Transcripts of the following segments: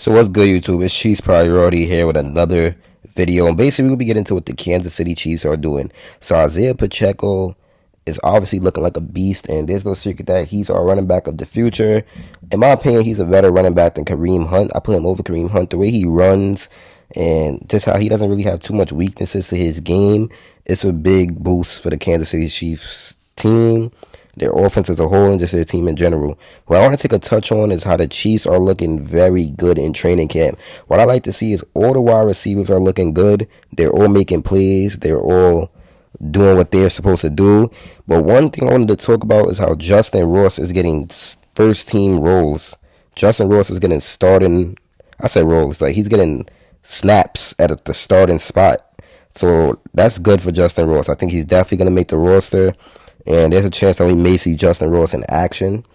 So what's good, YouTube? It's Chiefs Priority here with another video, and basically we'll be getting into what the Kansas City Chiefs are doing. So Isaiah Pacheco is obviously looking like a beast, and there's no secret that he's our running back of the future. In my opinion, he's a better running back than Kareem Hunt. I put him over Kareem Hunt. The way he runs and just how he doesn't really have too much weaknesses to his game, it's a big boost for the Kansas City Chiefs team, their offense as a whole, and just their team in general. What I want to take a touch on is how the Chiefs are looking very good in training camp. What I like to see is all the wide receivers are looking good. They're all making plays. They're all doing what they're supposed to do. But one thing I wanted to talk about is how Justin Ross is getting first team roles. Justin Ross is getting starting, I say roles, like he's getting snaps at the starting spot. So that's good for Justin Ross. I think he's definitely going to make the roster. And there's a chance that we may see Justin Ross in action.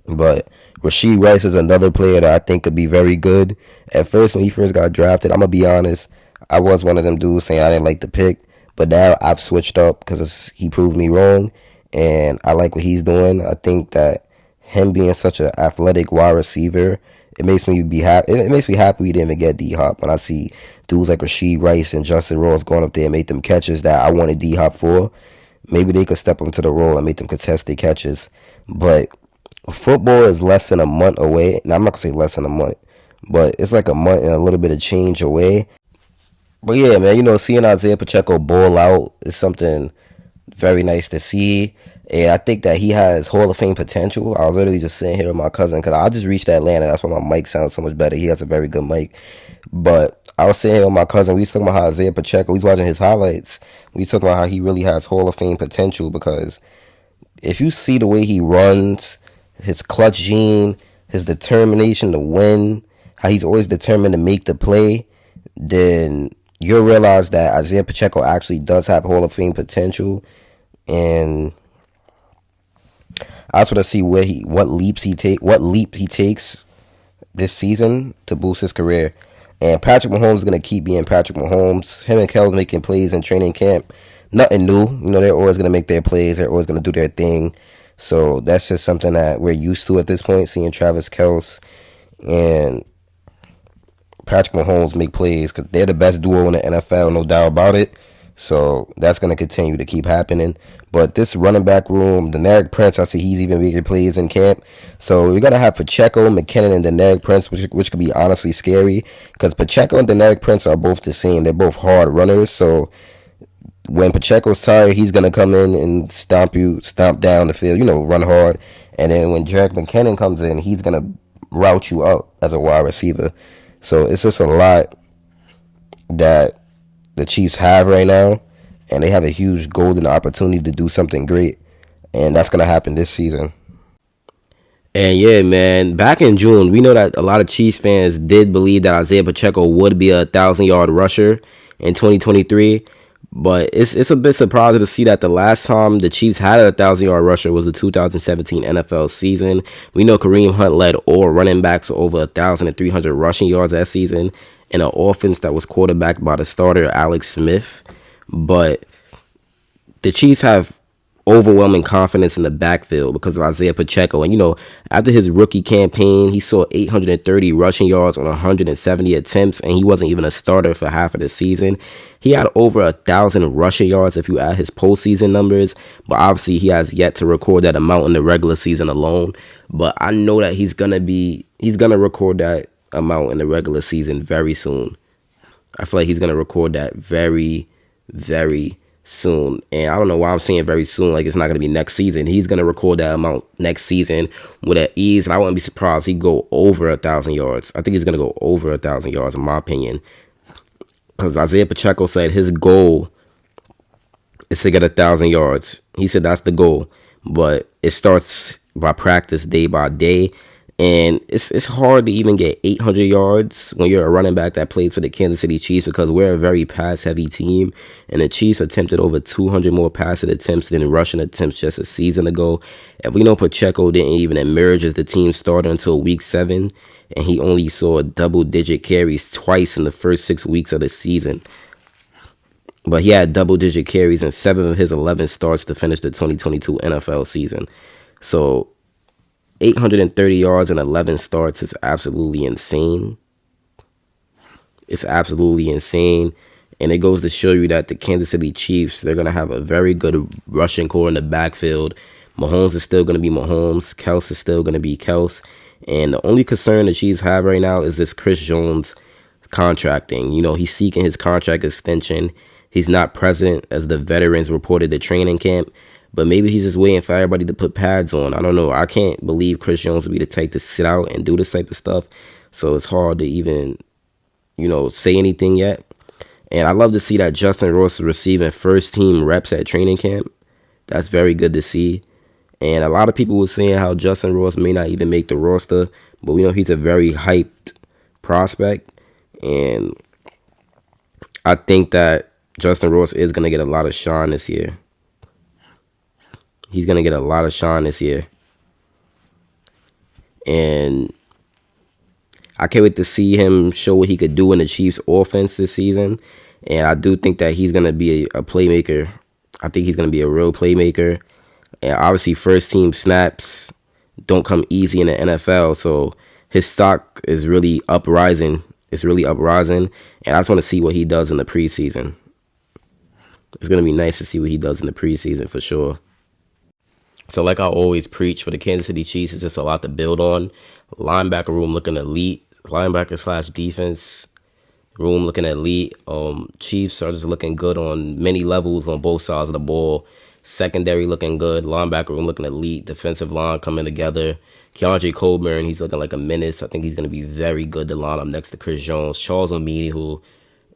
But Rashee Rice is another player that I think could be very good. At first, when he first got drafted, I'm going to be honest, I was one of them dudes saying I didn't like the pick. But now I've switched up because he proved me wrong. And I like what he's doing. I think that him being such an athletic wide receiver, it makes me be happy. It makes me happy we didn't even get D-Hop. When I see dudes like Rashee Rice and Justin Ross going up there and make them catches that I wanted D-Hop for, maybe they could step into the role and make them contested catches. But football is less than a month away. Now, I'm not going to say less than a month, but it's like a month and a little bit of change away. But yeah, man, seeing Isaiah Pacheco ball out is something very nice to see. And I think that he has Hall of Fame potential. I was literally just sitting here with my cousin because I just reached Atlanta. That's why my mic sounds so much better. He has a very good mic. But I was sitting here with my cousin. We was talking about how Isaiah Pacheco, he's watching his highlights. We talking about how he really has Hall of Fame potential because if you see the way he runs, his clutch gene, his determination to win, how he's always determined to make the play, then you'll realize that Isaiah Pacheco actually does have Hall of Fame potential. And I just want to see what leap he takes this season to boost his career. And Patrick Mahomes is going to keep being Patrick Mahomes. Him and Kelvin making plays in training camp. Nothing new. They're always going to make their plays. They're always going to do their thing. So that's just something that we're used to at this point, seeing Travis Kelce and Patrick Mahomes make plays because they're the best duo in the NFL, no doubt about it. So that's going to continue to keep happening. But this running back room, Deneric Prince, I see he's even making plays in camp. So we're going to have Pacheco, McKinnon, and Deneric Prince, which could be honestly scary because Pacheco and Deneric Prince are both the same. They're both hard runners. So when Pacheco's tired, he's going to come in and stomp down the field, run hard. And then when Jerick McKinnon comes in, he's going to route you out as a wide receiver. So it's just a lot that the Chiefs have right now, and they have a huge golden opportunity to do something great, and that's going to happen this season. And yeah, man, back in June, we know that a lot of Chiefs fans did believe that Isaiah Pacheco would be a 1,000-yard rusher in 2023. But it's a bit surprising to see that the last time the Chiefs had a 1,000-yard rusher was the 2017 NFL season. We know Kareem Hunt led all running backs over 1,300 rushing yards that season in an offense that was quarterbacked by the starter Alex Smith. But the Chiefs have overwhelming confidence in the backfield because of Isaiah Pacheco. And, after his rookie campaign, he saw 830 rushing yards on 170 attempts, and he wasn't even a starter for half of the season. He had over 1,000 rushing yards if you add his postseason numbers, but obviously he has yet to record that amount in the regular season alone. But I know that he's gonna record that amount in the regular season very soon. I feel like he's gonna record that very, very soon. And I don't know why I'm saying very soon, like it's not going to be next season. He's going to record that amount next season with an ease, and I wouldn't be surprised he'd go over 1,000 yards. I think he's going to go over 1,000 yards in my opinion, because Isaiah Pacheco said his goal is to get 1,000 yards. He said that's the goal, but it starts by practice day by day. And it's hard to even get 800 yards when you're a running back that plays for the Kansas City Chiefs because we're a very pass-heavy team. And the Chiefs attempted over 200 more passing attempts than rushing attempts just a season ago. And we know Pacheco didn't even emerge as the team starter until week 7. And he only saw double-digit carries twice in the first 6 weeks of the season. But he had double-digit carries in 7 of his 11 starts to finish the 2022 NFL season. So 830 yards and 11 starts is absolutely insane. It's absolutely insane. And it goes to show you that the Kansas City Chiefs, they're going to have a very good rushing core in the backfield. Mahomes is still going to be Mahomes. Kels is still going to be Kels. And the only concern the Chiefs have right now is this Chris Jones contracting. You know, he's seeking his contract extension. He's not present as the veterans reported at training camp. But maybe he's just waiting for everybody to put pads on. I don't know. I can't believe Chris Jones would be the type to sit out and do this type of stuff. So it's hard to even, say anything yet. And I love to see that Justin Ross is receiving first team reps at training camp. That's very good to see. And a lot of people were saying how Justin Ross may not even make the roster, but we know he's a very hyped prospect. And I think that Justin Ross is going to get a lot of shine this year. He's going to get a lot of shine this year. And I can't wait to see him show what he could do in the Chiefs offense this season. And I do think that he's going to be a playmaker. I think he's going to be a real playmaker. And obviously first team snaps don't come easy in the NFL. So his stock is really uprising. It's really uprising. And I just want to see what he does in the preseason. It's going to be nice to see what he does in the preseason for sure. So like I always preach for the Kansas City Chiefs, it's just a lot to build on. Linebacker room looking elite. Linebacker / defense room looking elite. Chiefs are just looking good on many levels on both sides of the ball. Secondary looking good. Linebacker room looking elite. Defensive line coming together. Keandre Coburn, he's looking like a menace. I think he's going to be very good to line up next to Chris Jones. Charles Omeni, who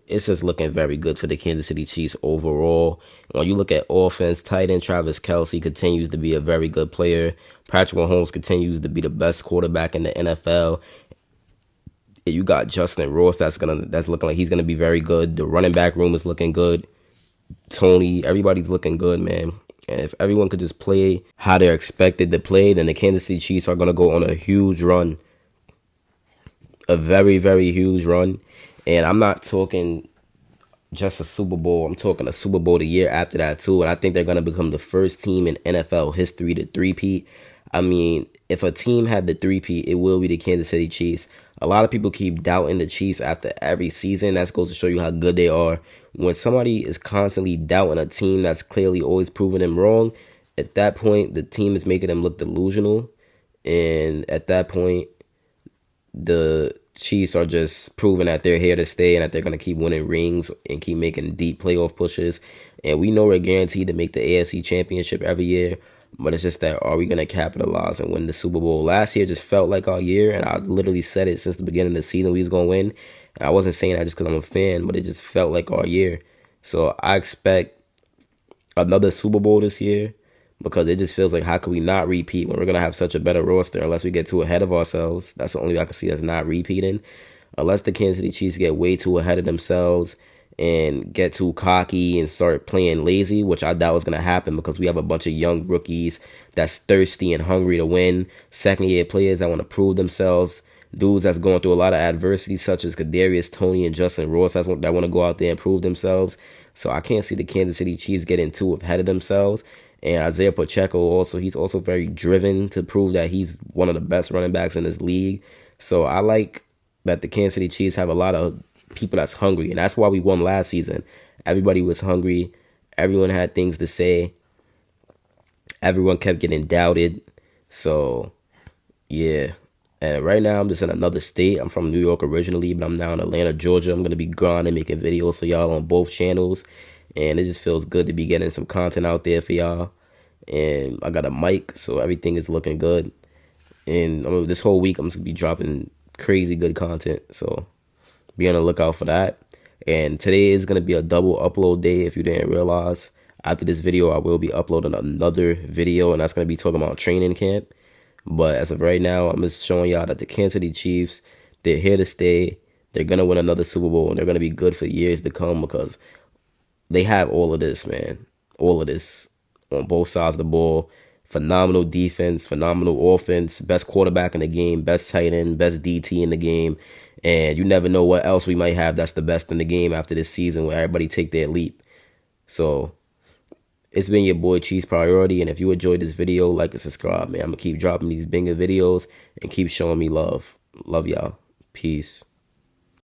it's just looking very good for the Kansas City Chiefs overall. When you look at offense, tight end Travis Kelce continues to be a very good player. Patrick Mahomes continues to be the best quarterback in the NFL. You got Justin Ross that's looking like he's gonna be very good. The running back room is looking good. Tony, everybody's looking good, man. And if everyone could just play how they're expected to play, then the Kansas City Chiefs are gonna go on a huge run. A very, very huge run. And I'm not talking just a Super Bowl. I'm talking a Super Bowl the year after that too. And I think they're gonna become the first team in NFL history to three-peat. I mean, if a team had the three-peat, it will be the Kansas City Chiefs. A lot of people keep doubting the Chiefs after every season. That goes to show you how good they are. When somebody is constantly doubting a team that's clearly always proving them wrong, at that point, the team is making them look delusional. And at that point, the Chiefs are just proving that they're here to stay and that they're going to keep winning rings and keep making deep playoff pushes. And we know we're guaranteed to make the AFC Championship every year. But it's just that, are we going to capitalize and win the Super Bowl? Last year just felt like our year, and I literally said it since the beginning of the season we was going to win. And I wasn't saying that just because I'm a fan, but it just felt like our year. So I expect another Super Bowl this year because it just feels like, how could we not repeat when we're going to have such a better roster unless we get too ahead of ourselves? That's the only way I can see us not repeating. Unless the Kansas City Chiefs get way too ahead of themselves and get too cocky and start playing lazy, which I doubt is going to happen because we have a bunch of young rookies that's thirsty and hungry to win, second-year players that want to prove themselves, dudes that's going through a lot of adversity such as Kadarius Toney and Justin Ross that want to go out there and prove themselves. So I can't see the Kansas City Chiefs getting too ahead of themselves. And Isaiah Pacheco also, he's also very driven to prove that he's one of the best running backs in this league. So I like that the Kansas City Chiefs have a lot of people that's hungry, and that's why we won last season. Everybody was hungry. Everyone had things to say. Everyone kept getting doubted. So, yeah. And right now, I'm just in another state. I'm from New York originally, but I'm now in Atlanta, Georgia. I'm going to be grinding, making videos for y'all on both channels. And it just feels good to be getting some content out there for y'all. And I got a mic, so everything is looking good. And this whole week, I'm just going to be dropping crazy good content. So be on the lookout for that. And today is going to be a double upload day if you didn't realize. After this video, I will be uploading another video, and that's going to be talking about training camp. But as of right now, I'm just showing y'all that the Kansas City Chiefs, they're here to stay. They're going to win another Super Bowl, and they're going to be good for years to come because they have all of this, man. All of this on both sides of the ball. Phenomenal defense, phenomenal offense, best quarterback in the game, best tight end, best DT in the game. And you never know what else we might have that's the best in the game after this season where everybody take their leap. So It's been your boy Cheese Priority, and if you enjoyed this video, like and subscribe, man. I'm gonna keep dropping these banger videos and keep showing me love. Love y'all. Peace.